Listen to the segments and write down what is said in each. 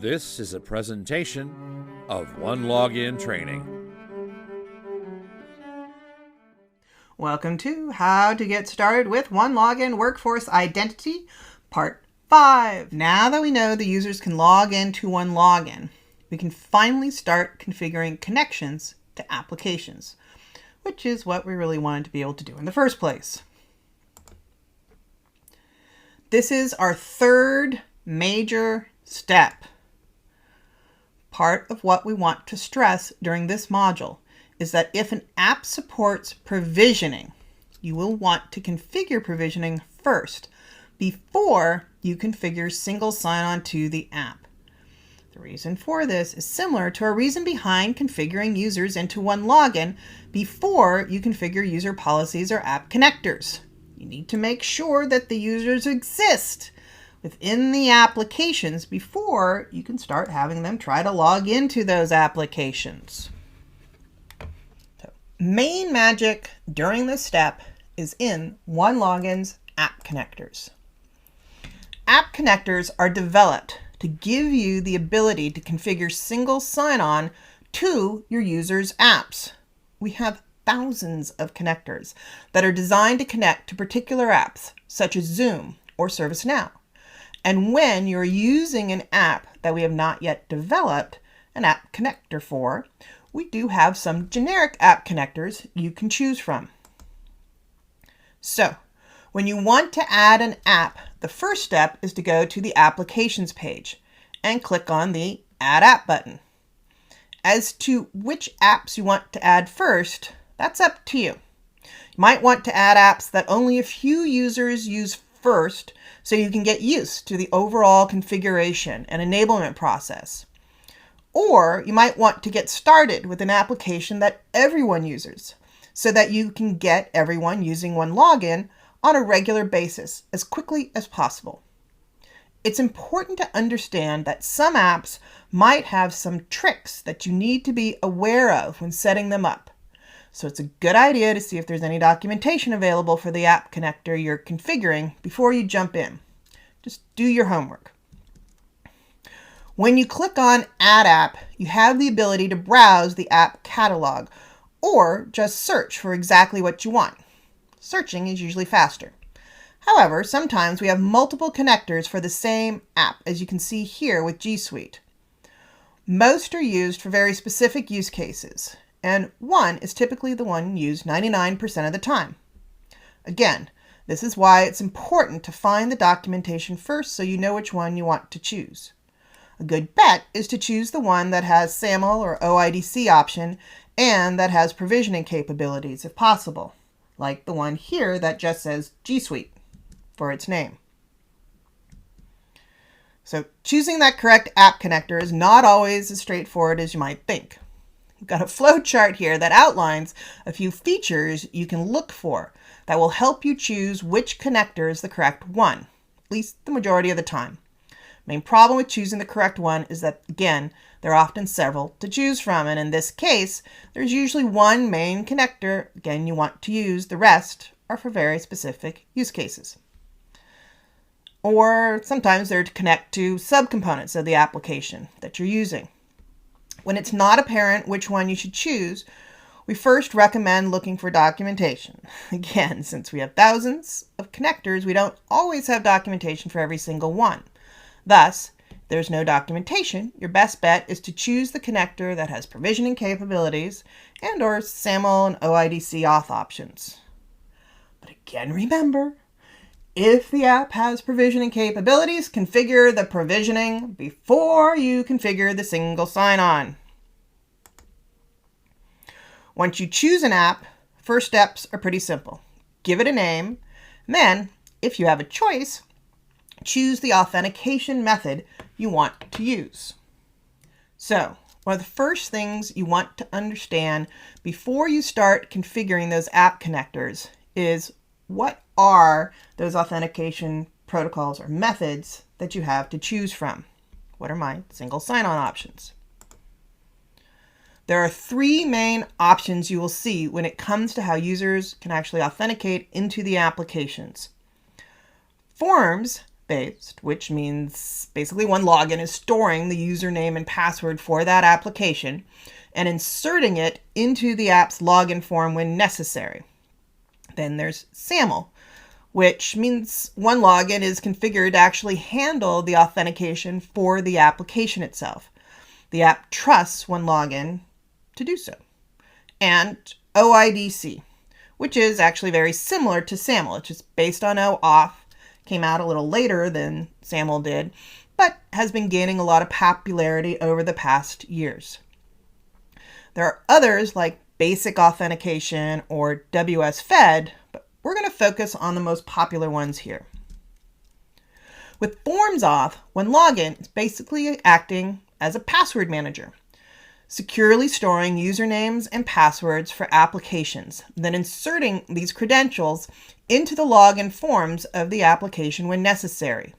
This is a presentation of OneLogin training. Welcome to How to Get Started with OneLogin Workforce Identity, Part 5. Now that we know the users can log into OneLogin, we can finally start configuring connections to applications, which is what we really wanted to be able to do in the first place. This is our third major step. Part of what we want to stress during this module is that if an app supports provisioning, you will want to configure provisioning first before you configure single sign-on to the app. The reason for this is similar to our reason behind configuring users into OneLogin before you configure user policies or app connectors. You need to make sure that the users exist within the applications before you can start having them try to log into those applications. So, main magic during this step is in OneLogin's app connectors. App connectors are developed to give you the ability to configure single sign-on to your users' apps. We have thousands of connectors that are designed to connect to particular apps, such as Zoom or ServiceNow. And when you're using an app that we have not yet developed an app connector for, we do have some generic app connectors you can choose from. So, when you want to add an app, the first step is to go to the Applications page and click on the Add App button. As to which apps you want to add first, that's up to you. You might want to add apps that only a few users use first, so you can get used to the overall configuration and enablement process. Or you might want to get started with an application that everyone uses, so that you can get everyone using OneLogin on a regular basis as quickly as possible. It's important to understand that some apps might have some tricks that you need to be aware of when setting them up. So it's a good idea to see if there's any documentation available for the app connector you're configuring before you jump in. Just do your homework. When you click on Add App, you have the ability to browse the app catalog or just search for exactly what you want. Searching is usually faster. However, sometimes we have multiple connectors for the same app, as you can see here with G Suite. Most are used for very specific use cases, and one is typically the one used 99% of the time. Again, this is why it's important to find the documentation first so you know which one you want to choose. A good bet is to choose the one that has SAML or OIDC option and that has provisioning capabilities if possible, like the one here that just says G Suite for its name. So choosing that correct app connector is not always as straightforward as you might think. We've got a flow chart here that outlines a few features you can look for that will help you choose which connector is the correct one, at least the majority of the time. Main problem with choosing the correct one is that, again, there are often several to choose from, and in this case, there's usually one main connector, again, you want to use. The rest are for very specific use cases. Or sometimes they're to connect to subcomponents of the application that you're using. When it's not apparent which one you should choose, we first recommend looking for documentation. Again, since we have thousands of connectors, we don't always have documentation for every single one. Thus, if there's no documentation, your best bet is to choose the connector that has provisioning capabilities and or SAML and OIDC auth options. But again, remember, if the app has provisioning capabilities, configure the provisioning before you configure the single sign-on. Once you choose an app, first steps are pretty simple. Give it a name, and then, if you have a choice, choose the authentication method you want to use. So, one of the first things you want to understand before you start configuring those app connectors is what are those authentication protocols or methods that you have to choose from. What are my single sign-on options? There are three main options you will see when it comes to how users can actually authenticate into the applications. Forms auth-based, which means basically OneLogin is storing the username and password for that application and inserting it into the app's login form when necessary. Then there's SAML, which means OneLogin is configured to actually handle the authentication for the application itself. The app trusts OneLogin to do so. And OIDC, which is actually very similar to SAML. It's just based on Auth, came out a little later than SAML did, but has been gaining a lot of popularity over the past years. There are others like Basic Authentication or WS-Fed, but we're going to focus on the most popular ones here. With Forms Auth, OneLogin is basically acting as a password manager, securely storing usernames and passwords for applications, then inserting these credentials into the login forms of the application when necessary.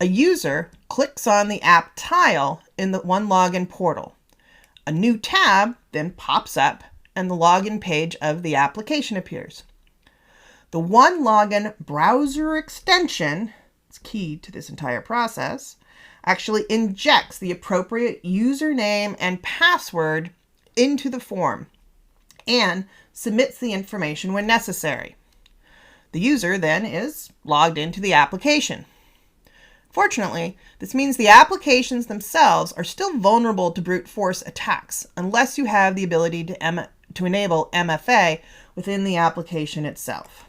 A user clicks on the app tile in the OneLogin portal. A new tab then pops up and the login page of the application appears. The OneLogin browser extension, it's key to this entire process, actually injects the appropriate username and password into the form and submits the information when necessary. The user then is logged into the application. Fortunately, this means the applications themselves are still vulnerable to brute force attacks unless you have the ability to enable MFA within the application itself.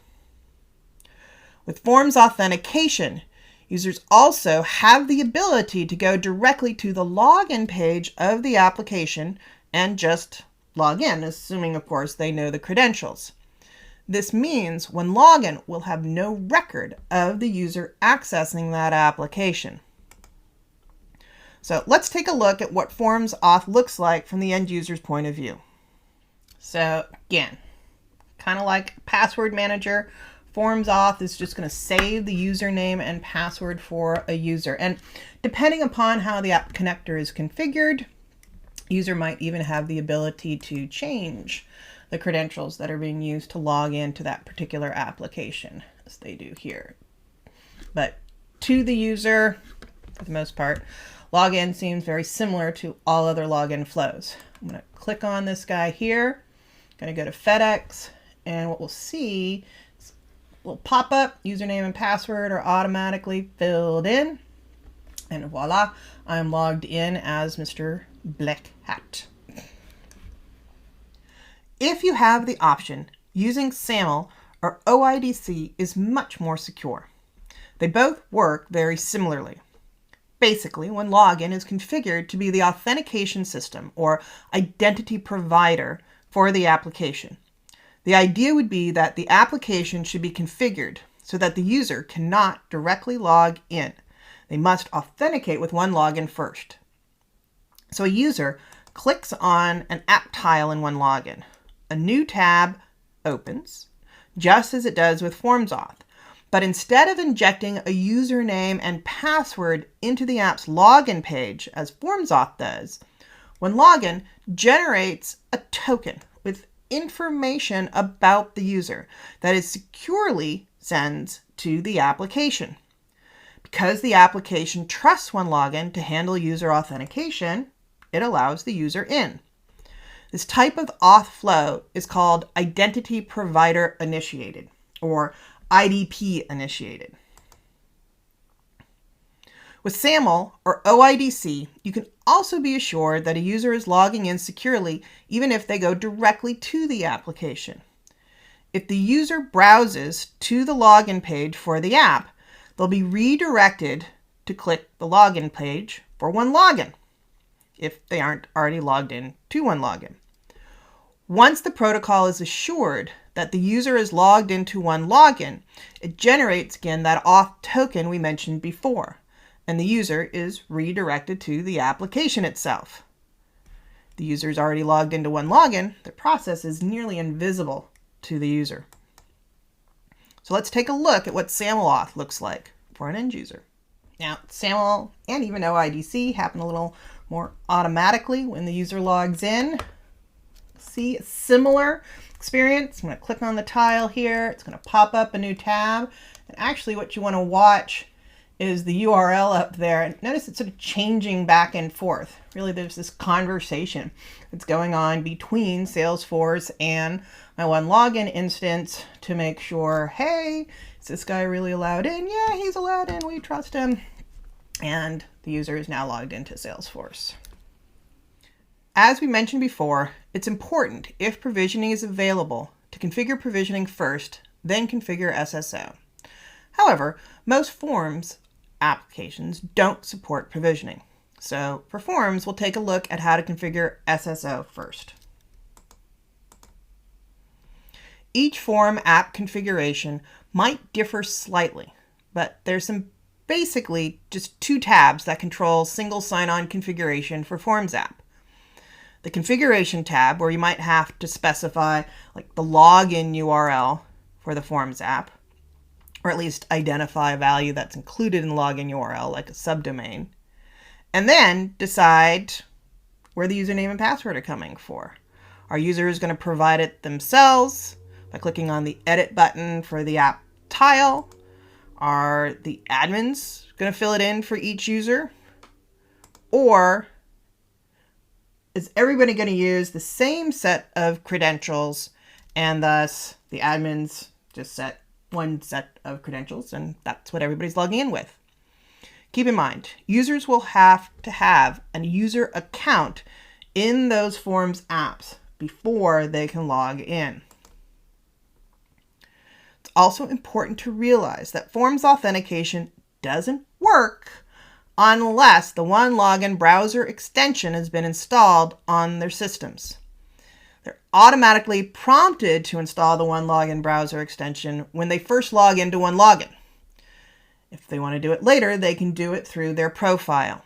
With Forms Authentication, users also have the ability to go directly to the login page of the application and just log in, assuming, of course, they know the credentials. This means OneLogin will have no record of the user accessing that application. So let's take a look at what Forms Auth looks like from the end user's point of view. So again, kind of like Password Manager, Forms Auth is just going to save the username and password for a user. And depending upon how the app connector is configured, user might even have the ability to change the credentials that are being used to log into that particular application, as they do here. But to the user, for the most part, login seems very similar to all other login flows. I'm going to click on this guy here, going to go to FedEx, and what we'll see is a little pop-up, username and password are automatically filled in, and voila, I'm logged in as Mr. Black Hat. If you have the option, using SAML or OIDC is much more secure. They both work very similarly. Basically, OneLogin is configured to be the authentication system or identity provider for the application. The idea would be that the application should be configured so that the user cannot directly log in. They must authenticate with OneLogin first. So a user clicks on an app tile in OneLogin. A new tab opens, just as it does with Forms Auth. But instead of injecting a username and password into the app's login page, as Forms Auth does, OneLogin generates a token with information about the user that it securely sends to the application. Because the application trusts OneLogin to handle user authentication, it allows the user in. This type of auth flow is called Identity Provider Initiated, or IDP Initiated. With SAML or OIDC, you can also be assured that a user is logging in securely even if they go directly to the application. If the user browses to the login page for the app, they'll be redirected to click the login page for OneLogin, if they aren't already logged in to OneLogin. Once the protocol is assured that the user is logged into OneLogin, it generates again that auth token we mentioned before, and the user is redirected to the application itself. The user is already logged into OneLogin, the process is nearly invisible to the user. So let's take a look at what SAML auth looks like for an end user. Now, SAML and even OIDC happen a little more automatically when the user logs in. See a similar experience. I'm going to click on the tile here. It's going to pop up a new tab. And actually what you want to watch is the URL up there. And notice it's sort of changing back and forth. Really, there's this conversation that's going on between Salesforce and my OneLogin instance to make sure, hey, is this guy really allowed in? Yeah, he's allowed in. We trust him. And the user is now logged into Salesforce. As we mentioned before, it's important, if provisioning is available, to configure provisioning first, then configure SSO. However, most forms applications don't support provisioning. So for forms, we'll take a look at how to configure SSO first. Each form app configuration might differ slightly, but there's basically just two tabs that control single sign-on configuration for Forms app. The configuration tab, where you might have to specify like the login URL for the Forms app, or at least identify a value that's included in the login URL, like a subdomain, and then decide where the username and password are coming for. Our user is going to provide it themselves by clicking on the edit button for the app tile. Are the admins going to fill it in for each user? Or is everybody going to use the same set of credentials, and thus the admins just set one set of credentials, and that's what everybody's logging in with? Keep in mind, users will have to have a user account in those Forms apps before they can log in. It's also important to realize that Forms authentication doesn't work unless the OneLogin browser extension has been installed on their systems. They're automatically prompted to install the OneLogin browser extension when they first log into OneLogin. If they want to do it later, they can do it through their profile.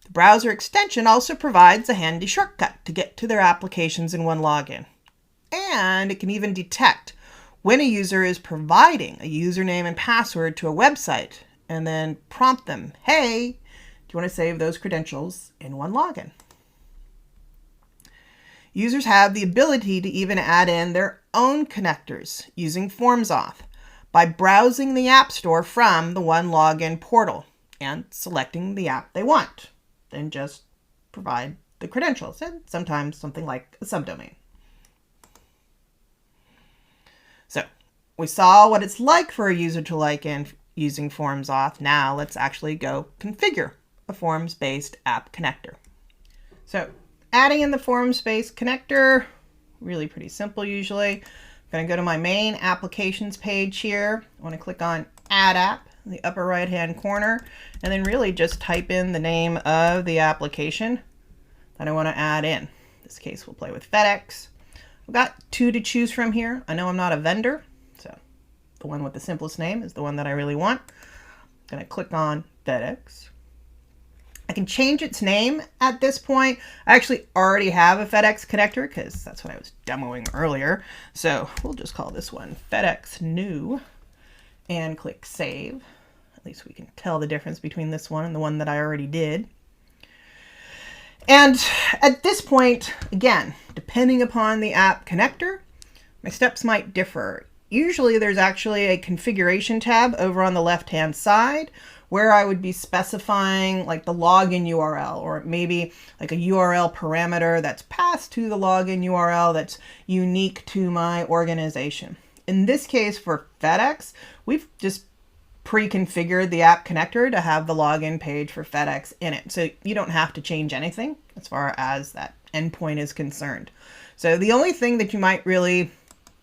The browser extension also provides a handy shortcut to get to their applications in OneLogin. And it can even detect when a user is providing a username and password to a website and then prompt them, hey, do you want to save those credentials in OneLogin? Users have the ability to even add in their own connectors using Forms Auth by browsing the App Store from the OneLogin portal and selecting the app they want. Then just provide the credentials and sometimes something like a subdomain. So we saw what it's like for a user to log in using Forms Auth. Now let's actually go configure a Forms-based app connector. So adding in the Forms-based connector, really pretty simple usually. I'm going to go to my main applications page here. I want to click on Add App in the upper right-hand corner, and then really just type in the name of the application that I want to add in. In this case, we'll play with FedEx. I've got two to choose from here. I know I'm not a vendor, so the one with the simplest name is the one that I really want. I'm going to click on FedEx. I can change its name at this point. I actually already have a FedEx connector because that's what I was demoing earlier. So we'll just call this one FedEx New and click Save. At least we can tell the difference between this one and the one that I already did. And at this point, again, depending upon the app connector, my steps might differ. Usually there's actually a configuration tab over on the left-hand side where I would be specifying like the login URL, or maybe like a URL parameter that's passed to the login URL that's unique to my organization. In this case for FedEx, we've just pre-configured the app connector to have the login page for FedEx in it. So you don't have to change anything as far as that endpoint is concerned. So the only thing that you might really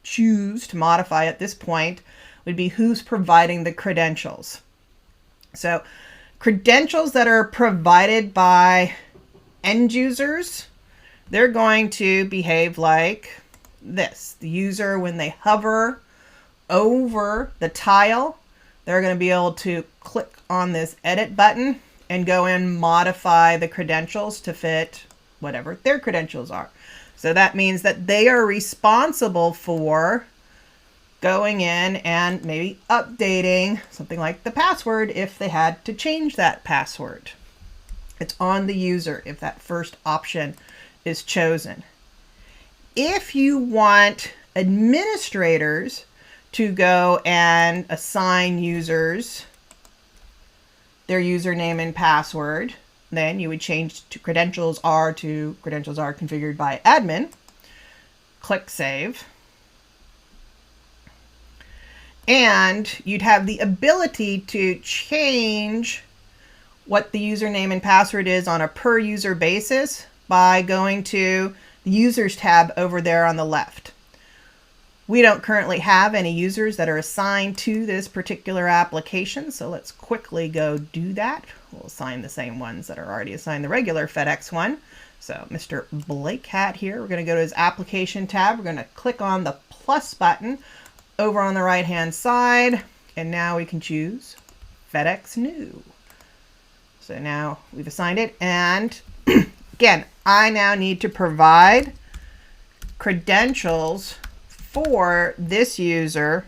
choose to modify at this point would be who's providing the credentials. So credentials that are provided by end users, they're going to behave like this. The user, when they hover over the tile, they're going to be able to click on this edit button and go in, modify the credentials to fit whatever their credentials are. So that means that they are responsible for going in and maybe updating something like the password if they had to change that password. It's on the user if that first option is chosen. If you want administrators to go and assign users their username and password. Then you would change to credentials are configured by admin. Click Save. And you'd have the ability to change what the username and password is on a per user basis by going to the Users tab over there on the left. We don't currently have any users that are assigned to this particular application, so let's quickly go do that. We'll assign the same ones that are already assigned the regular FedEx one. So Mr. Blake Hat here, we're going to go to his application tab. We're going to click on the plus button over on the right hand side, and now we can choose FedEx New. So now we've assigned it, and again, I now need to provide credentials for this user.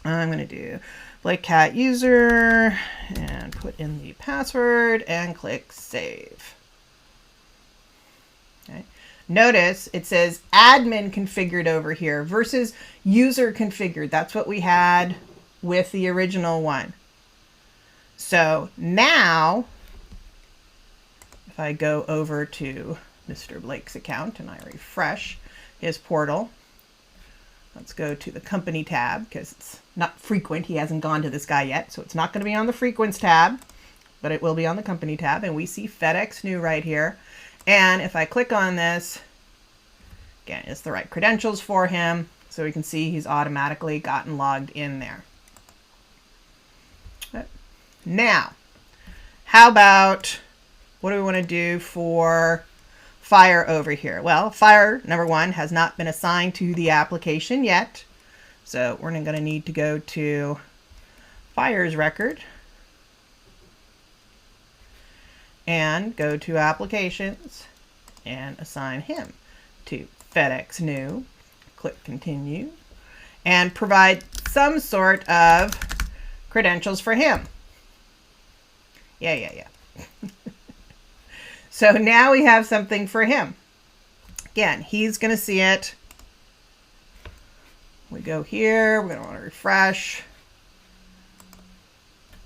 I'm going to do Blake Cat user and put in the password and click Save. Okay. Notice it says admin configured over here versus user configured. That's what we had with the original one. So now, if I go over to Mr. Blake's account and I refresh his portal, let's go to the company tab because it's not frequent. He hasn't gone to this guy yet, so it's not going to be on the frequents tab, but it will be on the company tab. And we see FedEx New right here. And if I click on this, again, it's the right credentials for him. So we can see he's automatically gotten logged in there. Now, how about, what do we want to do for Fire over here? Well, Fire, number one, has not been assigned to the application yet. So we're going to need to go to Fire's record and go to Applications and assign him to FedEx New. Click Continue and provide some sort of credentials for him. Yeah. So now we have something for him. Again, he's going to see it. We go here. We're going to want to refresh.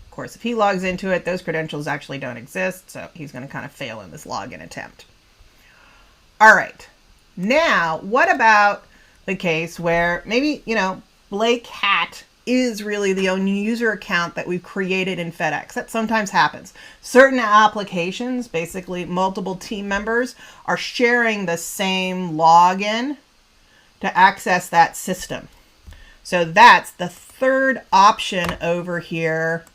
Of course, if he logs into it, those credentials actually don't exist. So he's going to kind of fail in this login attempt. All right. Now, what about the case where maybe, Blake Hat is really the only user account that we've created in FedEx. That sometimes happens. Certain applications, basically multiple team members, are sharing the same login to access that system. So that's the third option over here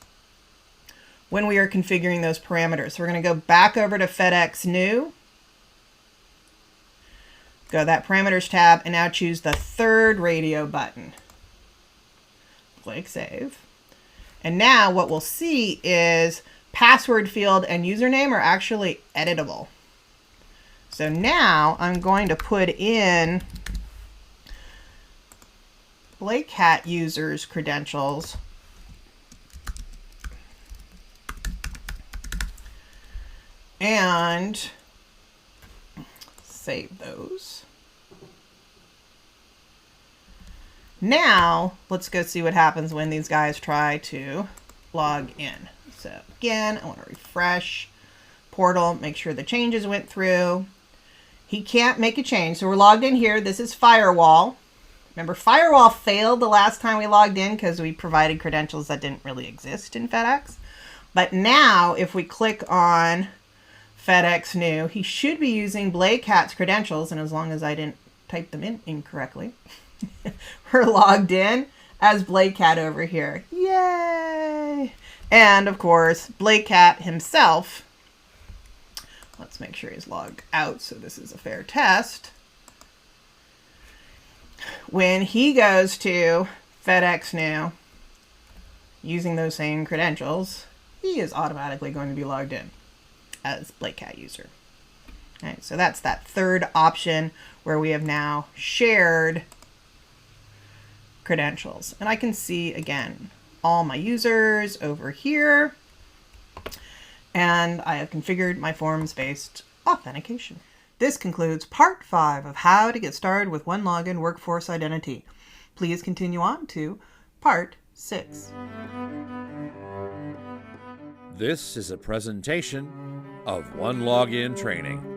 when we are configuring those parameters. So we're going to go back over to FedEx New, go to that parameters tab, and now choose the third radio button. Click Save. And now what we'll see is password field and username are actually editable. So now I'm going to put in Blake Hat user's credentials and save those. Now, let's go see what happens when these guys try to log in. So again, I want to refresh portal, make sure the changes went through. He can't make a change. So we're logged in here. This is Firewall. Remember, Firewall failed the last time we logged in because we provided credentials that didn't really exist in FedEx. But now, if we click on FedEx New, he should be using Blake Hat's credentials, and as long as I didn't type them in incorrectly, we're logged in as Blake Hat over here. Yay! And of course, Blake Hat himself, let's make sure he's logged out so this is a fair test. When he goes to FedEx New using those same credentials, he is automatically going to be logged in as Blake Hat user. All right, so that's that third option where we have now shared credentials. And I can see, again, all my users over here. And I have configured my forms-based authentication. This concludes part 5 of how to get started with OneLogin Workforce Identity. Please continue on to part 6. This is a presentation of OneLogin training.